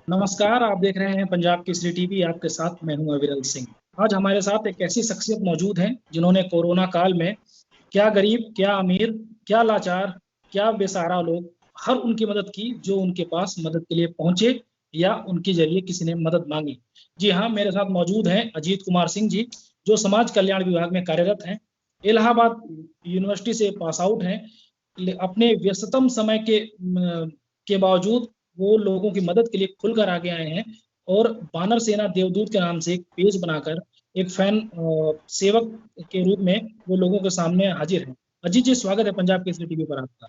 नमस्कार। आप देख रहे हैं पंजाब केसरी टीवी। आपके साथ मैं हूं अविरल सिंह। आज हमारे साथ एक ऐसी शख्सियत मौजूद है जिन्होंने कोरोना काल में क्या गरीब, क्या अमीर, क्या लाचार, क्या बेसहारा लोग, हर उनकी मदद की जो उनके पास मदद के लिए पहुंचे या उनके जरिए किसी ने मदद मांगी। जी हाँ, मेरे साथ मौजूद हैं अजीत कुमार सिंह जी, जो समाज कल्याण विभाग में कार्यरत हैं। इलाहाबाद यूनिवर्सिटी से पास आउट हैं। अपने व्यस्ततम समय के बावजूद वो लोगों की मदद के लिए खुलकर आगे आए हैं और बानर सेना देवदूत के नाम से एक पेज बनाकर एक फैन सेवक के रूप में वो लोगों के सामने हाजिर है। अजीत जी, स्वागत है पंजाब केसरी टीवी पर आपका।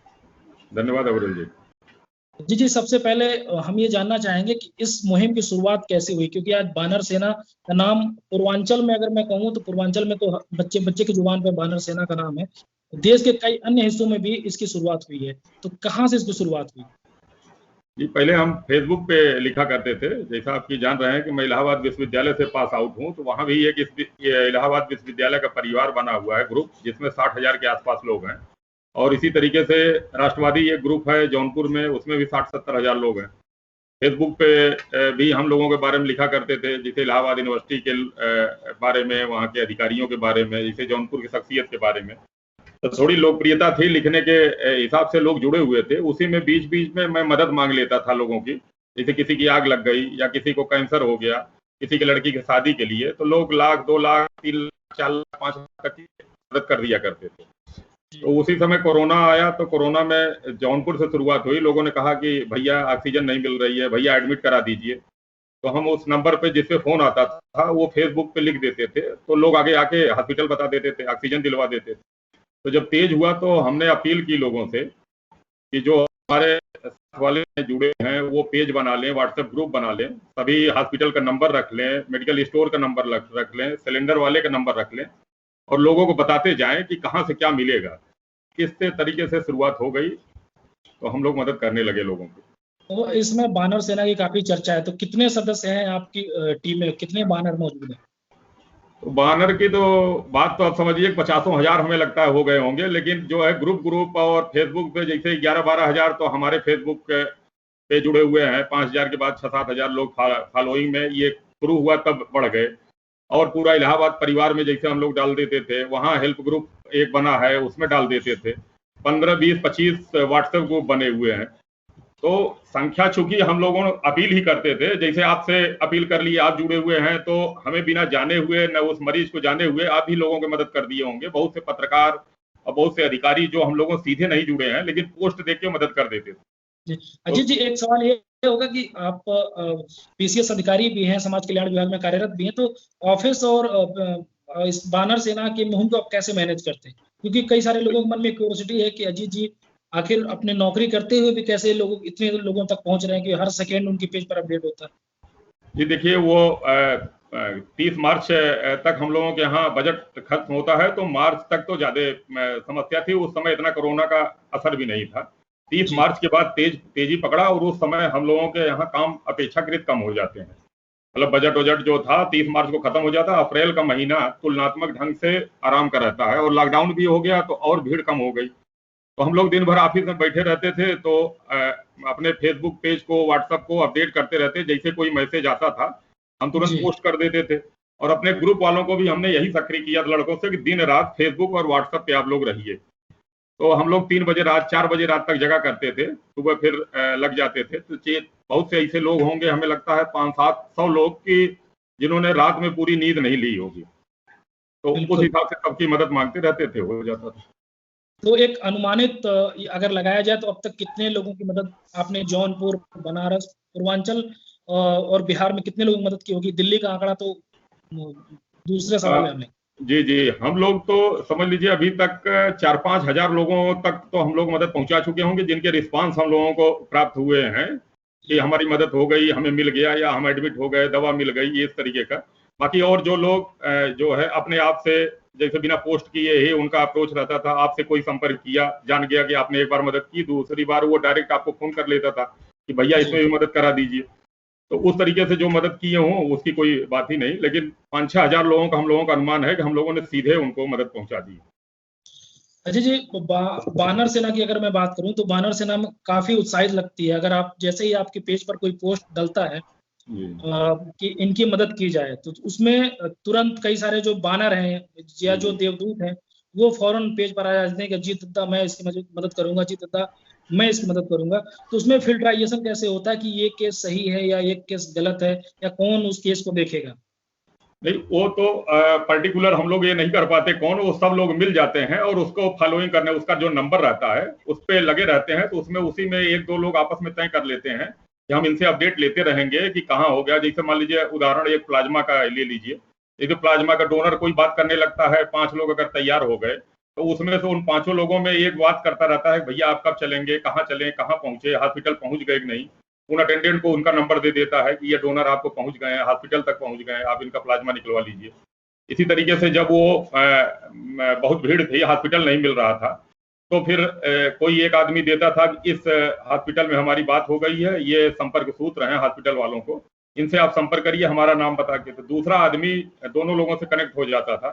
धन्यवाद अवरुल जी। जी, सबसे पहले हम ये जानना चाहेंगे कि इस मुहिम की शुरुआत कैसे हुई, क्योंकि आज बानर सेना का नाम पूर्वांचल में, अगर मैं कहूँ तो पूर्वांचल में तो बच्चे बच्चे की जुबान पर बानर सेना का नाम है। देश के कई अन्य हिस्सों में भी इसकी शुरुआत हुई है, तो कहाँ से इसकी शुरुआत हुई? जी, पहले हम फेसबुक पे लिखा करते थे। जैसा आपकी जान रहे हैं कि मैं इलाहाबाद विश्वविद्यालय से पास आउट हूँ, तो वहाँ भी एक ये इलाहाबाद विश्वविद्यालय का परिवार बना हुआ है, ग्रुप, जिसमें 60,000 के आसपास लोग हैं। और इसी तरीके से राष्ट्रवादी एक ग्रुप है जौनपुर में, उसमें भी 60-70 हजार लोग हैं। फेसबुक पे भी हम लोगों के बारे में लिखा करते थे, जैसे इलाहाबाद यूनिवर्सिटी के बारे में, वहाँ के अधिकारियों के बारे में, जैसे जौनपुर की शख्सियत के बारे में। तो थोड़ी लोकप्रियता थी, लिखने के हिसाब से लोग जुड़े हुए थे। उसी में बीच बीच में मैं मदद मांग लेता था लोगों की, जैसे किसी की आग लग गई या किसी को कैंसर हो गया, किसी की लड़की की शादी के लिए, तो लोग लाख, 2 लाख, 3 लाख, 4 लाख, 5 लाख तक की मदद कर दिया करते थे। तो उसी समय कोरोना आया, तो कोरोना में जौनपुर से शुरुआत हुई। लोगों ने कहा कि भैया ऑक्सीजन नहीं मिल रही है, भैया एडमिट करा दीजिए। तो हम उस नंबर पे जिस पे फोन आता था वो फेसबुक पे लिख देते थे, तो लोग आगे आके हॉस्पिटल बता देते थे, ऑक्सीजन दिलवा देते थे। तो जब तेज हुआ तो हमने अपील की लोगों से कि जो हमारे साथ वाले जुड़े हैं वो पेज बना लें, व्हाट्सएप ग्रुप बना लें, सभी हॉस्पिटल का नंबर रख लें, मेडिकल स्टोर का नंबर रख लें, सिलेंडर वाले का नंबर रख लें, और लोगों को बताते जाएं कि कहाँ से क्या मिलेगा। किस तरीके से शुरुआत हो गई, तो हम लोग मदद करने लगे लोगों की। तो इसमें बानर सेना की काफी चर्चा है, तो कितने सदस्य हैं आपकी टीम में, कितने बानर मौजूद हैं? तो बानर की तो बात तो आप समझिए 50,000 हमें लगता है हो गए होंगे, लेकिन जो है ग्रुप और फेसबुक पे जैसे 11-12 हजार तो हमारे फेसबुक पे जुड़े हुए हैं। 5,000 के बाद 6-7 हजार लोग फॉलोइंग में, ये शुरू हुआ तब बढ़ गए। और पूरा इलाहाबाद परिवार में जैसे हम लोग डाल देते थे, वहाँ हेल्प ग्रुप एक बना है, उसमें डाल देते थे। 15, 20, 25 व्हाट्सएप ग्रुप बने हुए हैं। तो संख्या, चूंकि हम लोगों ने अपील ही करते थे, जैसे आपसे अपील कर ली, आप जुड़े हुए हैं, तो हमें बिना जाने हुए, न उस मरीज को जाने हुए, आप भी लोगों की मदद कर दिए होंगे। बहुत से पत्रकार और बहुत से अधिकारी जो हम लोगों सीधे नहीं जुड़े हैं, लेकिन पोस्ट देख के मदद कर देते थे। अजीत जी, एक सवाल ये होगा कि आप पीसीएस अधिकारी भी हैं, समाज कल्याण विभाग में कार्यरत भी हैं, तो ऑफिस और इस बानर सेना की मुहिम को आप कैसे मैनेज करते हैं? क्योंकि कई सारे लोगों के मन में क्यूरियोसिटी है कि अजीत जी आखिर अपने नौकरी करते हुए भी कैसे लोगों, इतने लोगों तक पहुंच रहे हैं कि हर सेकेंड उनकी पेज पर अपडेट होता है। जी देखिए, वो 30 मार्च तक हम लोगों के यहाँ बजट खत्म होता है, तो मार्च तक तो ज्यादा समस्या थी। उस समय इतना कोरोना का असर भी नहीं था। 30 मार्च के बाद तेजी पकड़ा, और उस समय हम लोगों के यहाँ काम अपेक्षाकृत कम हो जाते हैं। मतलब बजट जो था 30 मार्च को खत्म हो जाता। अप्रैल का महीना तुलनात्मक ढंग से आराम का रहता है, और लॉकडाउन भी हो गया तो और भीड़ कम हो गई। तो हम लोग दिन भर ऑफिस में बैठे रहते थे, तो अपने फेसबुक पेज को, व्हाट्सएप को अपडेट करते रहते। जैसे कोई मैसेज आता था हम तुरंत पोस्ट कर देते थे। और अपने ग्रुप वालों को भी हमने यही सक्रिय किया था लड़कों से कि दिन रात फेसबुक और व्हाट्सएप पे आप लोग रहिए। तो हम लोग 3 बजे रात, 4 बजे रात तक जगह करते थे, सुबह फिर लग जाते थे। तो बहुत से ऐसे लोग होंगे, हमें लगता है 500-700 लोग की, जिन्होंने रात में पूरी नींद नहीं ली होगी। तो उस हिसाब से सबकी मदद मांगते रहते थे, हो जाता था। तो एक अनुमानित अगर लगाया जाए तो अब तक कितने लोगों की मदद आपने जौनपुर, बनारस, पूर्वांचल और बिहार में कितने लोगों की मदद की होगी? दिल्ली का आंकड़ा तो दूसरे सवाल है हमें। जी, हम लोग तो समझ लीजिए अभी तक 4-5 हजार लोगों तक तो हम लोग मदद पहुंचा चुके होंगे, जिनके रिस्पांस हम लोगों को प्राप्त हुए हैं कि हमारी मदद हो गई, हमें मिल गया, या हम एडमिट हो गए, दवा मिल गई, इस तरीके का। बाकी और जो लोग जो है अपने आप से, जैसे बिना पोस्ट किए ही उनका अप्रोच रहता था, आपसे कोई संपर्क किया, जान गया कि आपने एक बार मदद की, दूसरी बार वो डायरेक्ट आपको फोन कर लेता था कि भैया इसमें भी मदद करा दीजिए। तो उस तरीके से जो मदद किए हों उसकी कोई बात ही नहीं, लेकिन 5-6 हजार लोगों का हम लोगों का अनुमान है कि हम लोगों ने सीधे उनको मदद पहुंचा दी। अजय जी, बानर सेना की अगर मैं बात करूं तो बानर सेना में काफी उत्साहित लगती है। अगर आप जैसे ही आपके पेज पर कोई पोस्ट डलता है कि इनकी मदद की जाए, तो उसमें तुरंत कई सारे जो बानर हैं या जो देवदूत हैं वो फौरन पेज पर आ जाते हैं कि अजीत दत्ता मैं इसकी मदद करूंगा, अजीत दत्ता मैं इसकी मदद करूंगा। तो उसमें फिल्ट्राइजेशन कैसे होता है कि ये केस सही है या ये केस गलत है, या कौन उस केस को देखेगा? नहीं, वो तो पर्टिकुलर हम लोग ये नहीं कर पाते कौन, वो सब लोग मिल जाते हैं और उसको फॉलोइंग करने, उसका जो नंबर रहता है उस पे लगे रहते हैं, तो उसमें उसी में एक दो लोग आपस में तय कर लेते हैं कि हम इनसे अपडेट लेते रहेंगे कि कहाँ हो गया। जैसे मान लीजिए उदाहरण एक प्लाज्मा का ले लीजिए, एक प्लाज्मा का डोनर कोई बात करने लगता है, 5 लोग अगर तैयार हो गए तो उसमें से उन 5 लोगों में एक बात करता रहता है, भैया आप कब चलेंगे, कहाँ चलें, कहाँ पहुंचे, हॉस्पिटल पहुंच गए कि नहीं। उन अटेंडेंट को उनका नंबर दे देता है कि ये डोनर आपको पहुंच गए हैं, हॉस्पिटल तक पहुंच गए हैं, आप इनका प्लाज्मा निकलवा लीजिए। इसी तरीके से जब वो बहुत भीड़ थी, हॉस्पिटल नहीं मिल रहा था, तो फिर कोई एक आदमी देता था कि इस हॉस्पिटल में हमारी बात हो गई है, ये संपर्क सूत्र हैं हॉस्पिटल वालों को, इनसे आप संपर्क करिए हमारा नाम बता के। तो दूसरा आदमी दोनों लोगों से कनेक्ट हो जाता था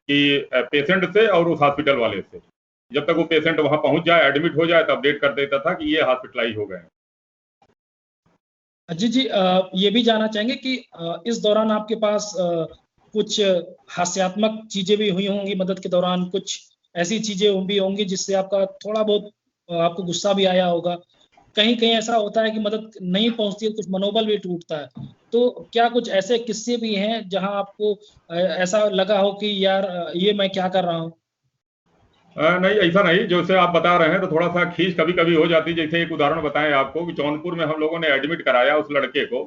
कि पेशेंट से और उस हॉस्पिटल वाले से। जब तक वो पेशेंट वहां पहुंच जाए, एडमिट हो जाए, तो अपडेट कर देता था कि ये हॉस्पिटलाइज हो गए हैं। जी जी, ये भी जानना चाहेंगे कि इस दौरान आपके पास कुछ हास्यात्मक चीजें भी हुई होंगी मदद के दौरान, कुछ ऐसी चीजें भी होंगी जिससे आपका थोड़ा बहुत आपको गुस्सा भी आया होगा। कहीं कहीं ऐसा होता है कि मदद नहीं पहुंचती है, कुछ मनोबल भी टूटता है। तो क्या कुछ ऐसे किस्से भी हैं जहां आपको ऐसा लगा हो कि यार ये मैं क्या कर रहा हूँ? नहीं, ऐसा नहीं, जैसे आप बता रहे हैं तो थोड़ा सा खींच कभी कभी हो जाती है। जैसे एक उदाहरण बताएं आपको कि जौनपुर में हम लोगों ने एडमिट कराया उस लड़के को,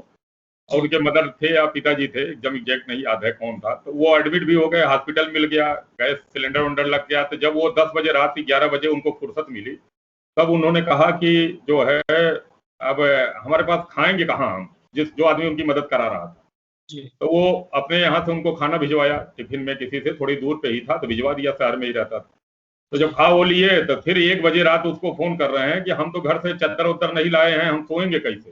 और उनके मदर थे या पिताजी थे, एकदम एग्जैक्ट नहीं याद है कौन था, तो वो एडमिट भी हो गए, हॉस्पिटल मिल गया, गैस सिलेंडर वंडर लग गया। तो जब वो 10 बजे रात की 11 बजे उनको फुर्सत मिली, तब उन्होंने कहा कि जो है अब हमारे पास खाएंगे कहाँ हम, जो आदमी उनकी मदद करा रहा था। तो वो अपने यहाँ से उनको खाना भिजवाया टिफिन में, किसी से थोड़ी दूर पे ही था तो भिजवा दिया, शहर में ही रहता था। तो जब खा वो लिए तो फिर 1 बजे रात उसको फोन कर रहे हैं कि हम तो घर से चद्दर उद्दर नहीं लाए हैं, हम सोएंगे कैसे।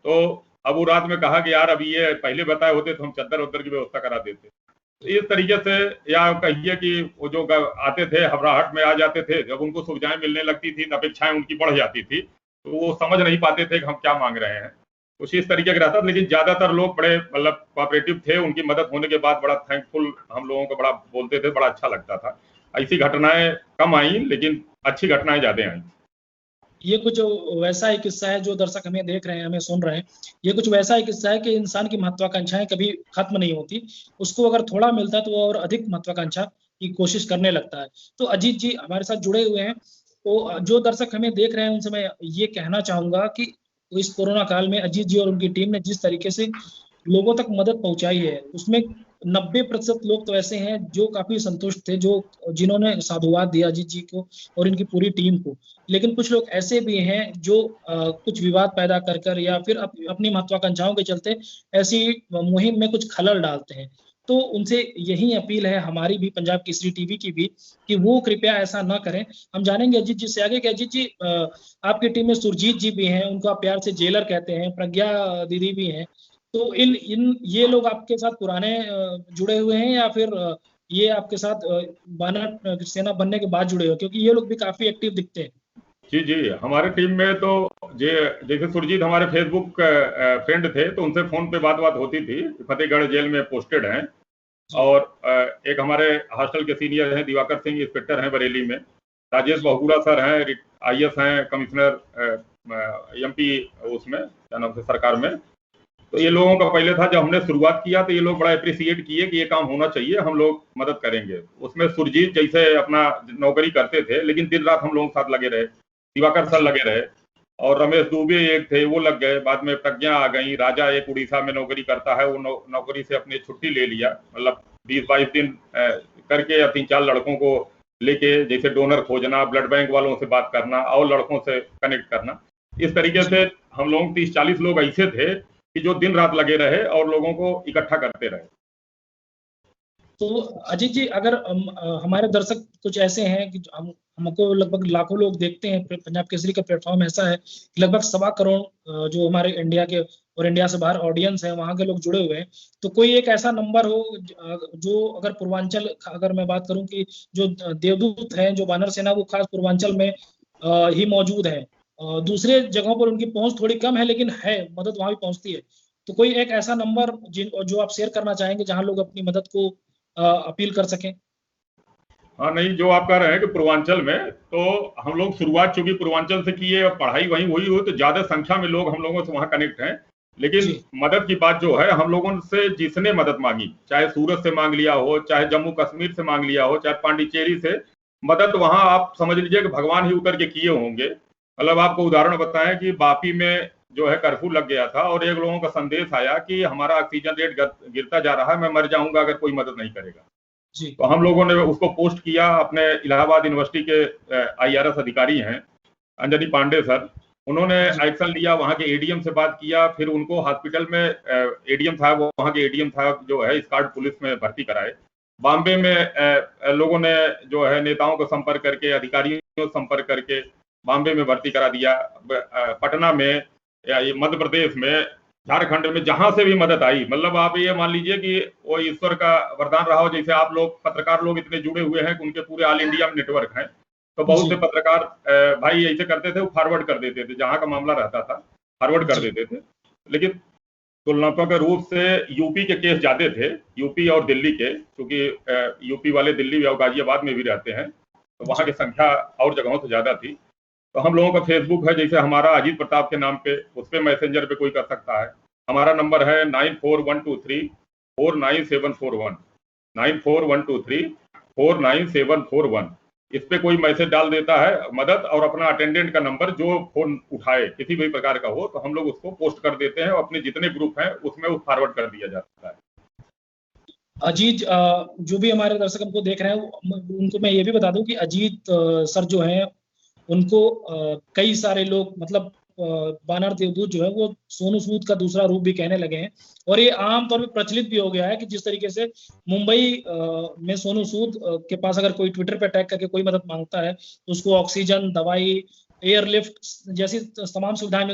तो अब वो रात में कहा कि यार अभी ये पहले बताए होते तो हम चद्दर उद्दर की व्यवस्था करा देते। तो इस तरीके से, या कहिए कि वो जो आते थे घबराहट में आ जाते थे, जब उनको सुविधाएं मिलने लगती थी तो अपेक्षाएं उनकी बढ़ जाती थी, तो वो समझ नहीं पाते थे कि हम क्या मांग रहे हैं। कुछ इस तरीके का रहता। लेकिन ज्यादातर लोग बड़े मतलब कोऑपरेटिव थे, उनकी मदद होने के बाद बड़ा थैंकफुल हम लोगों को बड़ा बोलते थे, बड़ा अच्छा लगता था। ऐसी घटनाएं कम आई, लेकिन अच्छी घटनाएं ज्यादा आई। ये कुछ वैसा ही किस्सा है जो दर्शक हमें देख रहे हैं, हमें सुन रहे हैं। ये कुछ वैसा ही किस्सा है कि इंसान की महत्वाकांक्षाएं कभी खत्म नहीं होती। उसको अगर थोड़ा मिलता है तो वो और अधिक महत्वाकांक्षा की कोशिश करने लगता है। तो अजीत जी हमारे साथ जुड़े हुए हैं, तो जो दर्शक हमें देख रहे हैं उनसे मैं ये कहना चाहूंगा कि इस कोरोना काल में अजीत जी और उनकी टीम ने जिस तरीके से लोगों तक मदद पहुंचाई है, उसमें 90% लोग तो ऐसे हैं जो काफी संतुष्ट थे, जो जिन्होंने साधुवाद दिया अजीत जी को और इनकी पूरी टीम को। लेकिन कुछ लोग ऐसे भी हैं जो कुछ विवाद पैदा कर कर या फिर अपनी महत्वाकांक्षाओं के चलते ऐसी मुहिम में कुछ खलल डालते हैं। तो उनसे यही अपील है हमारी भी, पंजाब केसरी टीवी की भी, कि वो कृपया ऐसा ना करें। हम जानेंगे अजीत जी से आगे कि अजीत जी आपकी टीम में सुरजीत जी भी हैं, उनको आप प्यार से जेलर कहते हैं, प्रज्ञा दीदी भी हैं। तो इन इन ये लोग आपके साथ पुराने जुड़े हुए हैं या फिर ये आपके साथ बानर सेना बनने के बाद जुड़े हुए, क्योंकि ये लोग भी काफी एक्टिव दिखते हैं? जी जी, हमारे टीम में तो जैसे सुरजीत हमारे फेसबुक फ्रेंड थे, तो उनसे फोन पे बात होती थी, फतेहगढ़ जेल में पोस्टेड हैं। और एक हमारे हॉस्टल के सीनियर हैं दिवाकर सिंह, इंस्पेक्टर हैं बरेली में। राजेश बहुगुड़ा सर हैं, IAS हैं, कमिश्नर MP उसमें क्या नाम से सरकार में। तो ये लोगों का पहले था, जब हमने शुरुआत किया तो ये लोग बड़ा अप्रिसिएट किए कि ये काम होना चाहिए, हम लोग मदद करेंगे। उसमें सुरजीत जैसे अपना नौकरी करते थे, लेकिन दिन रात हम लोगों के साथ लगे रहे। दिवाकर सर लगे रहे, और रमेश दुबे एक थे, वो लग गए। बाद में प्रज्ञा आ गई। राजा एक उड़ीसा में नौकरी करता है, वो नौकरी से अपनी छुट्टी ले लिया, मतलब 20-22 दिन करके, या 3-4 लड़कों को लेके, जैसे डोनर खोजना, ब्लड बैंक वालों से बात करना और लड़कों से कनेक्ट करना। इस तरीके से हम लोग 30-40 लोग ऐसे थे कि जो दिन रात लगे रहे और लोगों को इकट्ठा करते रहे। तो अजीत जी, अगर हमारे दर्शक कुछ ऐसे हैं कि हमको लगभग लाखों लोग देखते हैं, पंजाब केसरी का प्लेटफॉर्म ऐसा है कि लगभग 1.25 करोड़ जो हमारे इंडिया के और इंडिया से बाहर ऑडियंस है, वहाँ के लोग जुड़े हुए हैं, तो कोई एक ऐसा नंबर हो जो अगर पूर्वांचल, अगर मैं बात करूं कि जो देवदूत हैं, जो वानर सेना, वो खास पूर्वांचल में ही मौजूद है। दूसरे जगहों पर उनकी पहुंच थोड़ी कम है, लेकिन है, मदद वहां भी पहुंचती है। तो कोई एक ऐसा नंबर जो आप शेयर करना चाहेंगे जहां लोग अपनी मदद को अपील कर सकें? हाँ, नहीं, जो आप कह रहे हैं कि पूर्वांचल में, तो हम लोग शुरुआत चूंकि पूर्वांचल से की है और पढ़ाई वहीं हुई हो, तो ज्यादा संख्या में लोग हम लोगों से वहाँ कनेक्ट हैं। लेकिन मदद की बात जो है, हम लोगों से जिसने मदद मांगी, चाहे सूरत से मांग लिया हो, चाहे जम्मू कश्मीर से मांग लिया हो, चाहे पांडिचेरी से, मदद वहां आप समझ लीजिए कि भगवान ही उतर के किए होंगे। मतलब आपको उदाहरण बताएं कि वापी में जो है कर्फ्यू लग गया था और एक लोगों का संदेश आया कि हमारा ऑक्सीजन रेट गिरता जा रहा है, मैं मर जाऊंगा अगर कोई मदद नहीं करेगा। तो हम लोगों ने उसको पोस्ट किया, अपने इलाहाबाद यूनिवर्सिटी के IRS अधिकारी हैं अंजनी पांडे सर, उन्होंने एक्शन लिया, वहाँ के ADM से बात किया, फिर उनको हॉस्पिटल में ADM साहब, वहाँ के ADM साहब जो है स्कार्ड पुलिस में भर्ती कराए। बॉम्बे में लोगों ने जो है नेताओं को संपर्क करके, अधिकारियों को संपर्क करके बॉम्बे में भर्ती करा दिया। पटना में, मध्य प्रदेश में, झारखंड में, जहां से भी मदद आई, मतलब आप ये मान लीजिए कि वो ईश्वर का वरदान रहा हो। जैसे आप लोग पत्रकार लोग इतने जुड़े हुए हैं कि उनके पूरे ऑल इंडिया में नेटवर्क है, तो बहुत से पत्रकार भाई ऐसे करते थे, वो फॉरवर्ड कर देते थे, जहां का मामला रहता था फॉरवर्ड कर देते थे। लेकिन तुलनात्मक रूप से यूपी के केस ज्यादा थे, यूपी और दिल्ली के, क्योंकि यूपी वाले दिल्ली और गाजियाबाद में भी रहते हैं, तो वहां की संख्या और जगहों से ज्यादा थी। तो हम लोगों का फेसबुक है, जैसे हमारा अजीत प्रताप के नाम पे, उस पर मैसेंजर पे कोई कर सकता है। हमारा नंबर है 9412349741, 9412349741। इस पे कोई मैसेज डाल देता है मदद, और अपना अटेंडेंट का नंबर जो फोन उठाए किसी भी प्रकार का हो, तो हम लोग उसको पोस्ट कर देते हैं और अपने जितने ग्रुप हैं उसमें वो फॉरवर्ड कर दिया जाता है। अजीत, जो भी हमारे दर्शक हमको देख रहे हैं, उनको मैं ये भी बता दूं कि अजीत सर जो हैं, उनको कई सारे लोग, मतलब बानर देवदूत जो है वो सोनू सूद का दूसरा रूप भी कहने लगे हैं। और ये आमतौर पे प्रचलित भी हो गया है कि जिस तरीके से मुंबई में सोनू सूद के पास अगर कोई ट्विटर पे टैग करके कोई मदद मांगता है, तो उसको ऑक्सीजन, दवाई, एयरलिफ्ट जैसी तमाम सुविधाएं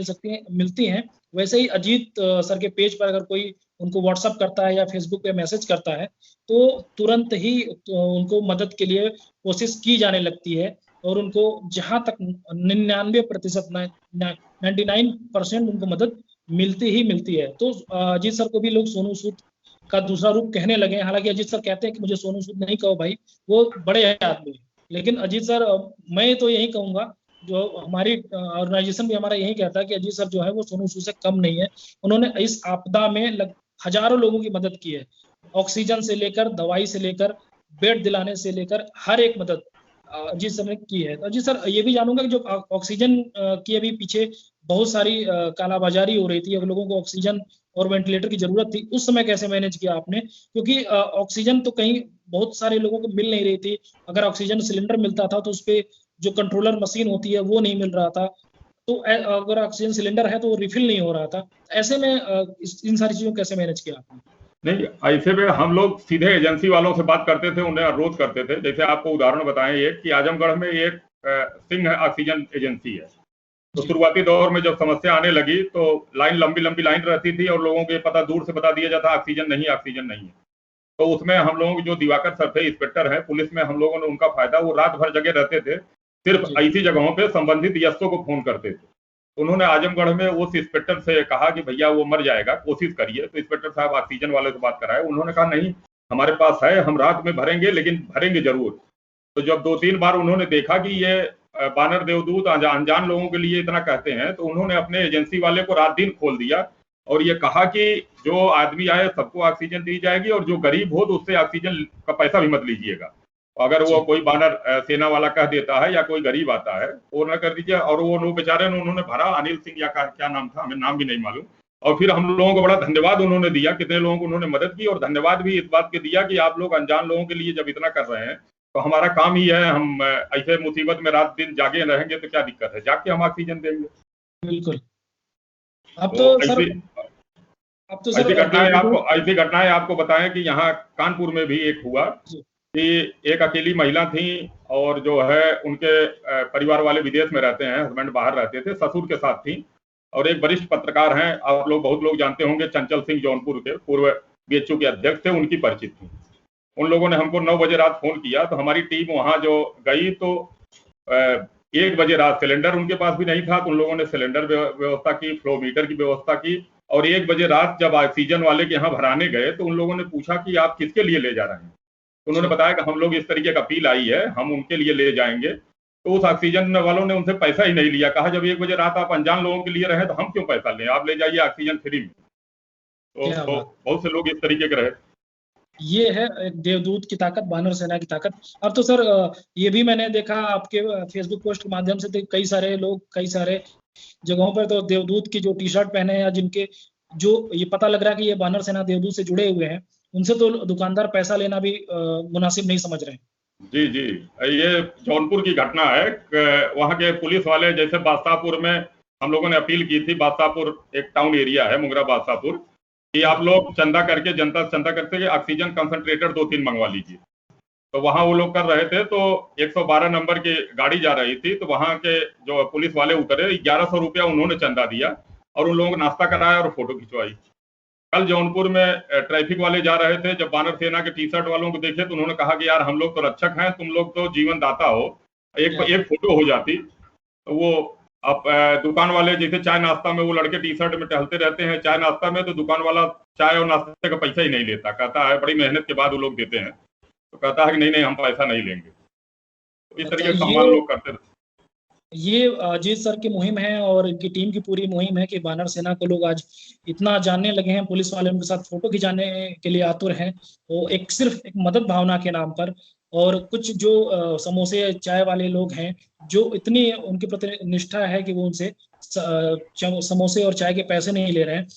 मिलती हैं। वैसे ही अजीत सर के पेज पर अगर कोई उनको व्हाट्सअप करता है या फेसबुक पे मैसेज करता है, तो तुरंत ही उनको मदद के लिए कोशिश की जाने लगती है। और उनको जहां तक 99% 99% उनको मदद मिलती ही मिलती है। तो अजीत सर को भी लोग सोनू सूद का दूसरा रूप कहने लगे हैं। हालांकि अजीत सर कहते हैं कि मुझे सोनू सूद नहीं कहो भाई, वो बड़े आदमी। लेकिन अजीत सर, मैं तो यही कहूंगा, जो हमारी ऑर्गेनाइजेशन भी हमारा यही कहता है कि अजीत सर जो है वो सोनू सूद से कम नहीं है। उन्होंने इस आपदा में हजारों लोगों की मदद की है, ऑक्सीजन से लेकर, दवाई से लेकर, बेड दिलाने से लेकर, हर एक मदद अजीत सर ने की है। अजीत सर, ये भी जानूंगा कि जो ऑक्सीजन की अभी पीछे बहुत सारी कालाबाजारी हो रही थी, अब लोगों को ऑक्सीजन और वेंटिलेटर की जरूरत थी, उस समय कैसे मैनेज किया आपने? क्योंकि ऑक्सीजन तो कहीं बहुत सारे लोगों को मिल नहीं रही थी। अगर ऑक्सीजन सिलेंडर मिलता था तो उसपे जो कंट्रोलर मशीन होती है वो नहीं मिल रहा था। तो अगर ऑक्सीजन सिलेंडर है तो वो रिफिल नहीं हो रहा था। ऐसे में इन सारी चीजों को कैसे मैनेज किया आपने? नहीं, ऐसे में हम लोग सीधे एजेंसी वालों से बात करते थे, उन्हें अनुरोध करते थे। जैसे आपको उदाहरण बताएं एक, कि आजमगढ़ में एक सिंह ऑक्सीजन एजेंसी है। तो शुरुआती दौर में जब समस्या आने लगी तो लाइन, लंबी लंबी लाइन रहती थी और लोगों को पता दूर से बता दिया जाता ऑक्सीजन नहीं, ऑक्सीजन नहीं है। तो उसमें हम लोग, जो दिवाकर सर थे, इंस्पेक्टर हैं पुलिस में, हम लोगों ने उनका फायदा, वो रात भर जगह रहते थे, सिर्फ ऐसी जगहों पे संबंधित एसओ को फोन करते थे। उन्होंने आजमगढ़ में उस इंस्पेक्टर से कहा कि भैया वो मर जाएगा, कोशिश करिए। तो इंस्पेक्टर साहब ऑक्सीजन वाले से बात कराए, उन्होंने कहा नहीं, हमारे पास है, हम रात में भरेंगे, लेकिन भरेंगे जरूर। तो जब 2-3 बार उन्होंने देखा कि ये बानर देवदूत अनजान लोगों के लिए इतना कहते हैं, तो उन्होंने अपने एजेंसी वाले को रात दिन खोल दिया और ये कहा कि जो आदमी आए सबको ऑक्सीजन दी जाएगी, और जो गरीब हो तो उससे ऑक्सीजन का पैसा भी मत लीजिएगा। अगर वो कोई बानर सेना वाला कह देता है या कोई गरीब आता है, वो न कर दीजिए। और वो बेचारे ने, उन्होंने भरा, अनिल सिंह या क्या नाम था, हमें नाम भी नहीं मालूम। और फिर हम लोगों को बड़ा धन्यवाद उन्होंने दिया, कितने लोगों को उन्होंने मदद की, और धन्यवाद भी इस बात के दिया कि आप लोग अनजान लोगों के लिए जब इतना कर रहे हैं, तो हमारा काम ही है, हम ऐसे मुसीबत में रात दिन जागे रहेंगे तो क्या दिक्कत है, जाके हम ऑक्सीजन देंगे। बिल्कुल। अब तो सर, ऐसी घटनाएं आपको बताएं कि यहाँ कानपुर में भी एक हुआ कि एक अकेली महिला थी, और जो है उनके परिवार वाले विदेश में रहते हैं, हस्बैंड बाहर रहते थे, ससुर के साथ थी। और एक वरिष्ठ पत्रकार हैं, आप लोग बहुत लोग जानते होंगे, चंचल सिंह जौनपुर के पूर्व बीएचयू के अध्यक्ष थे, उनकी परिचित थी। उन लोगों ने हमको 9 बजे रात फोन किया, तो हमारी टीम वहां जो गई तो 1 बजे रात सिलेंडर उनके पास भी नहीं था, तो उन लोगों ने सिलेंडर व्यवस्था की, फ्लो मीटर की व्यवस्था की। और 1 बजे रात जब ऑक्सीजन वाले के यहाँ भराने गए तो उन लोगों ने पूछा कि आप किसके लिए ले जा रहे हैं, तो उन्होंने बताया कि हम लोग इस तरीके का अपील आई है, हम उनके लिए ले जाएंगे। तो उस ऑक्सीजन वालों ने उनसे पैसा ही नहीं लिया, कहा जब 1 बजे रात आप अनजान लोगों के लिए रहे तो हम क्यों पैसा लें, आप ले जाइए ऑक्सीजन फ्री में। तो बहुत से लोग इस तरीके के रहे। ये है एक देवदूत की ताकत, वानर सेना की ताकत। अब तो सर ये भी मैंने देखा आपके फेसबुक पोस्ट के माध्यम से, तो कई सारे लोग कई सारे जगहों पर तो देवदूत की जो टी शर्ट पहने हैं, या जिनके जो ये पता लग रहा है कि ये वानर सेना देवदूत से जुड़े हुए हैं, उनसे तो दुकानदार पैसा लेना भी मुनासिब नहीं समझ रहे हैं। जी जी, ये जौनपुर की घटना है। वहाँ के पुलिस वाले, जैसे बादशाहपुर में हम लोगों ने अपील की थी, बादशाहपुर एक टाउन एरिया है, मुंगरा बादशाहपुर, कि आप लोग चंदा करके, जनता चंदा करके ऑक्सीजन कंसंट्रेटर 2-3 मंगवा लीजिए। तो वहां वो लोग कर रहे थे, तो 112 नंबर की गाड़ी जा रही थी, तो वहां के जो पुलिस वाले उतरे, 1100 रुपया उन्होंने चंदा दिया और उन लोगों को नाश्ता कराया और फोटो खिंचवाई। कल जौनपुर में ट्रैफिक वाले जा रहे थे, जब वानर सेना के टी शर्ट वालों को देखे तो उन्होंने कहा कि यार हम लोग तो रक्षक हैं, तुम लोग तो जीवन दाता हो, एक फोटो हो जाती। तो वो अब दुकान वाले जैसे चाय नाश्ता में वो लड़के टी शर्ट में टहलते रहते हैं चाय नाश्ता में, तो दुकान वाला चाय और नाश्ते का पैसा ही नहीं लेता, कहता है बड़ी मेहनत के बाद वो लोग देते हैं, तो कहता है कि नहीं नहीं हम पैसा नहीं लेंगे। तो इस तरीके से सम्मान लोग करते रहते। ये अजीत सर की मुहिम है और इनकी टीम की पूरी मुहिम है कि वानर सेना को लोग आज इतना जानने लगे हैं, पुलिस वाले उनके साथ फोटो खिंचाने के लिए आतुर हैं, वो एक सिर्फ एक मदद भावना के नाम पर। और कुछ जो समोसे चाय वाले लोग हैं, जो इतनी उनके प्रति निष्ठा है कि वो उनसे समोसे और चाय के पैसे नहीं ले रहे हैं।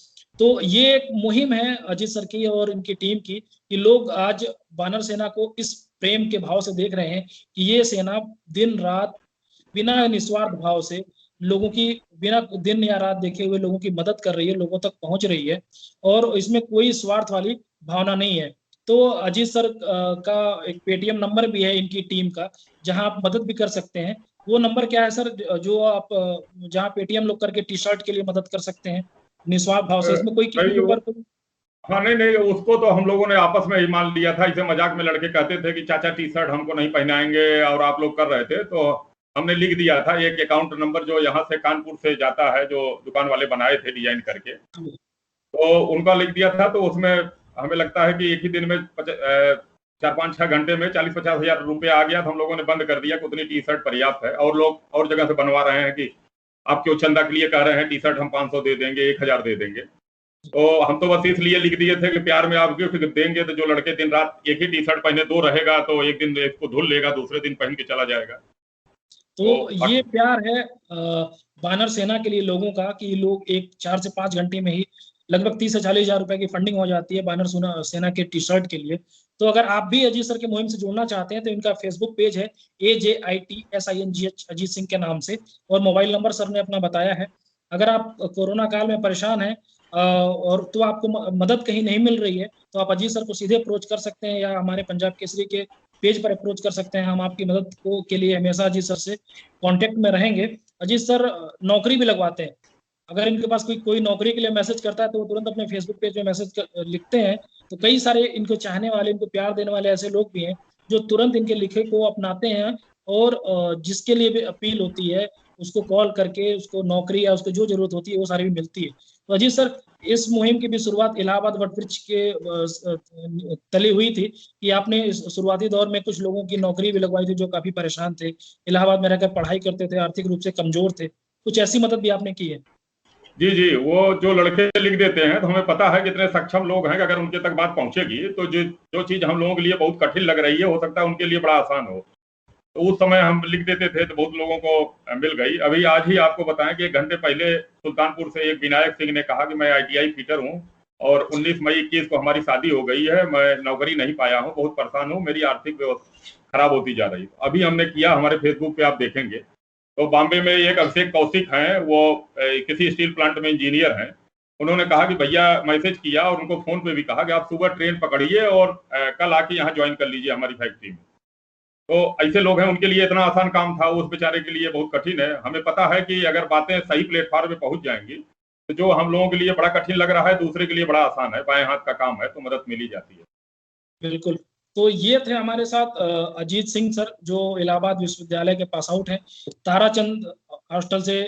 तो ये एक मुहिम है अजीत सर की और इनकी टीम की, कि लोग आज वानर सेना को इस प्रेम के भाव से देख रहे हैं कि ये सेना दिन रात बिना निस्वार्थ भाव से लोगों की, बिना दिन या रात देखे हुए लोगों की मदद कर रही है, लोगों तक पहुंच रही है, और इसमें कोई स्वार्थ वाली भावना नहीं है। तो अजीत सर का एक पेटीएम नंबर भी है इनकी टीम का, जहां आप मदद भी कर सकते हैं। वो नंबर क्या है सर, जो आप जहां पेटीएम लोग करके टी शर्ट के लिए मदद कर सकते हैं निस्वार्थ भाव से, इसमें कोई किसी के ऊपर कोई। हाँ नहीं नहीं, उसको तो हम लोगों ने आपस में ही मान लिया था, इसे मजाक में लड़के कहते थे कि चाचा टी शर्ट हमको नहीं पहनाएंगे, और आप लोग कर रहे थे तो हमने लिख दिया था एक अकाउंट नंबर जो यहाँ से कानपुर से जाता है, जो दुकान वाले बनाए थे डिजाइन करके, तो उनका लिख दिया था। तो उसमें हमें लगता है कि एक ही दिन में 4-5-6 घंटे में 40-50 हजार रुपया आ गया, तो हम लोगों ने बंद कर दिया कि उतनी टी शर्ट पर्याप्त है। और लोग और जगह से बनवा रहे हैं कि आप क्यों चंदा के लिए कह रहे हैं, टी शर्ट हम 500 दे देंगे, 1000 दे देंगे। तो हम तो बस इसलिए लिख दिए थे कि प्यार में आप गिफ्ट देंगे, तो जो लड़के दिन रात एक ही टी शर्ट पहने दो रहेगा, तो एक दिन इसको धुल लेगा, दूसरे दिन पहन के चला जाएगा। तो ये प्यार है वानर सेना के लिए लोगों का, कि लोग 4 से 5 घंटे में ही लगभग 30 से 40 हजार रुपए की फंडिंग हो जाती है वानर सेना के टी शर्ट के लिए। तो अगर आप भी अजीत सर की मुहिम से जुड़ना चाहते हैं तो इनका फेसबुक पेज है AJITSINGH अजीत सिंह के नाम से, और मोबाइल नंबर सर ने अपना बताया है। अगर आप कोरोना काल में परेशान हैं और तो आपको मदद कहीं नहीं मिल रही है, तो आप अजीत सर को सीधे अप्रोच कर सकते हैं, या हमारे पंजाब केसरी के पेज पर अप्रोच कर सकते हैं। हम आपकी मदद के लिए हमेशा अजीत सर से कांटेक्ट में रहेंगे। अजीत सर नौकरी भी लगवाते हैं, अगर इनके पास कोई नौकरी के लिए मैसेज करता है तो वो तुरंत अपने फेसबुक पेज में मैसेज लिखते हैं। तो कई सारे इनको चाहने वाले, इनको प्यार देने वाले ऐसे लोग भी हैं जो तुरंत इनके लिखे को अपनाते हैं, और जिसके लिए भी अपील होती है उसको कॉल करके उसको नौकरी या उसको जो जरूरत होती है वो सारी भी मिलती है। तो अजीत सर, इस मुहिम की भी शुरुआत इलाहाबाद वटवृक्ष के तले हुई थी, कि आपने इस शुरुआती दौर में कुछ लोगों की नौकरी भी लगवाई थी जो काफी परेशान थे, इलाहाबाद में रहकर पढ़ाई करते थे, आर्थिक रूप से कमजोर थे, कुछ ऐसी मदद भी आपने की है? जी जी, वो जो लड़के लिख देते हैं तो हमें पता है कितने सक्षम लोग हैं कि अगर उनके तक बात पहुंचेगी तो जो चीज हम लोगों के लिए बहुत कठिन लग रही है, हो सकता है उनके लिए बड़ा आसान हो। तो उस समय हम लिख देते थे तो बहुत लोगों को मिल गई। अभी आज ही आपको बताएं कि 1 घंटे पहले सुल्तानपुर से एक विनायक सिंह ने कहा कि मैं ITI फिटर हूं और 19 मई 21 को हमारी शादी हो गई है, मैं नौकरी नहीं पाया हूं, बहुत परेशान हूं, मेरी आर्थिक व्यवस्था खराब होती जा रही है। अभी हमने किया, हमारे फेसबुक पे आप देखेंगे। तो बॉम्बे में एक अभिषेक कौशिक हैं, वो किसी स्टील प्लांट में इंजीनियर हैं। उन्होंने कहा कि भैया, मैसेज किया और उनको फोन पे भी कहा कि आप सुबह ट्रेन पकड़िए और कल आके यहाँ ज्वाइन कर लीजिए हमारी फैक्ट्री में। तो ऐसे लोग हैं, उनके लिए इतना आसान काम था, उस बेचारे के लिए बहुत कठिन है। हमें पता है कि अगर बातें सही प्लेटफॉर्म पे पहुंच जाएंगी तो जो हम लोगों के लिए बड़ा कठिन लग रहा है, दूसरे के लिए बड़ा आसान है, बाएं हाथ का काम है, तो मदद मिल ही जाती है। बिल्कुल। तो ये थे हमारे साथ अजीत सिंह सर, जो इलाहाबाद विश्वविद्यालय के पास आउट हैं, ताराचंद हॉस्टल से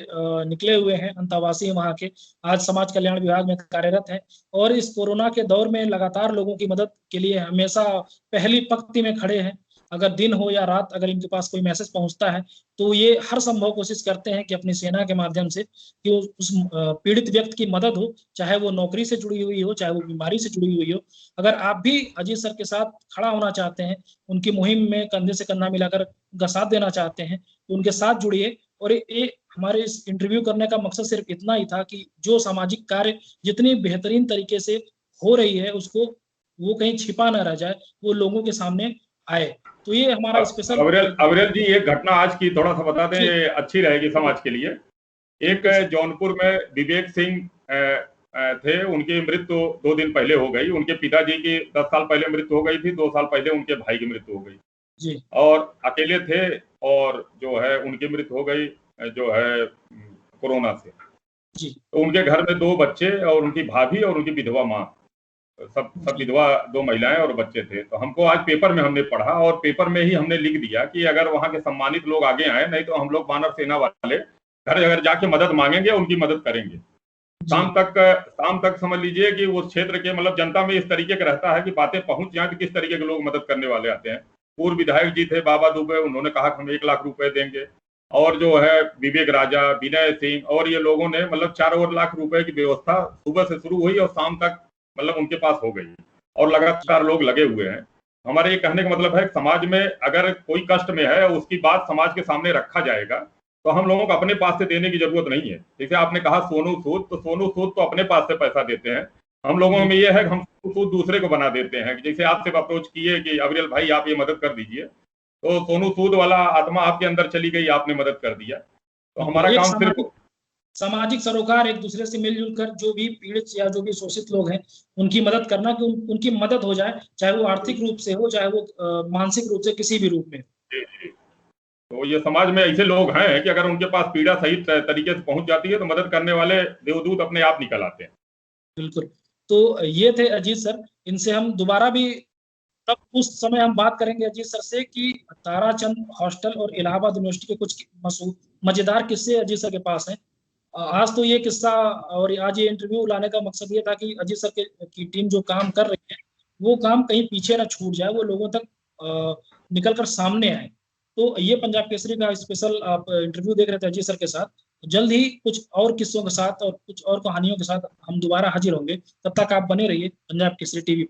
निकले हुए हैं, अंतवासी वहाँ के, आज समाज कल्याण विभाग में कार्यरत हैं और इस कोरोना के दौर में लगातार लोगों की मदद के लिए हमेशा पहली पंक्ति में खड़े हैं। अगर दिन हो या रात, अगर इनके पास कोई मैसेज पहुंचता है तो ये हर संभव कोशिश करते हैं कि अपनी सेना के माध्यम से कि उस पीड़ित व्यक्ति की मदद हो, चाहे वो नौकरी से जुड़ी हुई हो, चाहे वो बीमारी से जुड़ी हुई हो। अगर आप भी अजीत सर के साथ खड़ा होना चाहते हैं, उनकी मुहिम में कंधे से कंधा मिलाकर उनका साथ देना चाहते हैं, तो उनके साथ जुड़िए। और ये हमारे इस इंटरव्यू करने का मकसद सिर्फ इतना ही था कि जो सामाजिक कार्य जितनी बेहतरीन तरीके से हो रही है, उसको वो कहीं छिपा ना रह जाए, वो लोगों के सामने आए। तो ये हमारा स्पेशल। अविरल जी, एक घटना आज की थोड़ा सा बता दें, ये अच्छी रहेगी समाज के लिए। एक जौनपुर में विवेक सिंह थे, उनकी मृत्यु 2 दिन पहले हो गई। उनके पिताजी की 10 साल पहले मृत्यु हो गई थी, 2 साल पहले उनके भाई की मृत्यु हो गई जी। और अकेले थे, और जो है उनकी मृत्यु हो गई जो है कोरोना से जी। तो उनके घर में 2 बच्चे और उनकी भाभी और उनकी विधवा माँ, सब विधवा 2 महिलाएं और बच्चे थे। तो हमको आज पेपर में हमने पढ़ा और पेपर में ही हमने लिख दिया कि अगर वहां के सम्मानित लोग आगे आए, नहीं तो हम लोग वानर सेना वाले घर घर जाके मदद मांगेंगे, उनकी मदद करेंगे। शाम तक समझ लीजिए कि उस क्षेत्र के मतलब जनता में इस तरीके का रहता है कि बातें पहुंच जाए तो किस तरीके के लोग मदद करने वाले आते हैं। पूर्व विधायक जी थे बाबा दुबे, उन्होंने कहा कि हम 1 लाख रुपए देंगे, और जो है विवेक राजा, विनय सिंह और ये लोगों ने मतलब 4 लाख रुपए की व्यवस्था सुबह से शुरू हुई और शाम तक मतलब उनके पास हो गई, और लगातार लोग लगे हुए हैं। हमारे ये कहने का मतलब है, समाज में अगर कोई कष्ट में है, उसकी बात समाज के सामने रखा जाएगा, तो हम लोगों को अपने पास से देने की जरूरत नहीं है। जैसे आपने कहा सोनू सूद, तो सोनू सूद तो अपने पास से पैसा देते हैं। हम लोगों में ये है कि हम सोनू सूद दूसरे को बना देते हैं। जैसे आपसे अप्रोच किए कि अविरल भाई आप ये मदद कर दीजिए, तो सोनू सूद वाला आत्मा आपके अंदर चली गई, आपने मदद कर दिया। तो हमारा काम सिर्फ सामाजिक सरोकार, एक दूसरे से मिलजुल कर जो भी पीड़ित या जो भी शोषित लोग हैं उनकी मदद करना, कि उनकी मदद हो जाए, चाहे वो आर्थिक रूप से हो, चाहे वो मानसिक रूप से, किसी भी रूप में। जी जी। तो ये समाज में ऐसे लोग हैं कि अगर उनके पास पीड़ा सही तरीके से पहुंच जाती है तो मदद करने वाले देवदूत अपने आप निकल आते हैं। बिल्कुल। तो ये थे अजीत सर, इनसे हम दोबारा भी तब उस समय हम बात करेंगे अजीत सर से कि ताराचंद हॉस्टल और इलाहाबाद यूनिवर्सिटी के कुछ मजेदार किस्से अजीत सर के पास हैं। आज तो ये किस्सा और आज ये इंटरव्यू लाने का मकसद ये था कि अजीत सर की टीम जो काम कर रही है, वो काम कहीं पीछे ना छूट जाए, वो लोगों तक निकल कर सामने आए। तो ये पंजाब केसरी का स्पेशल आप इंटरव्यू देख रहे थे अजीत सर के साथ। जल्द ही कुछ और किस्सों के साथ और कुछ और कहानियों के साथ हम दोबारा हाजिर होंगे। तब तक आप बने रहिए पंजाब केसरी टीवी।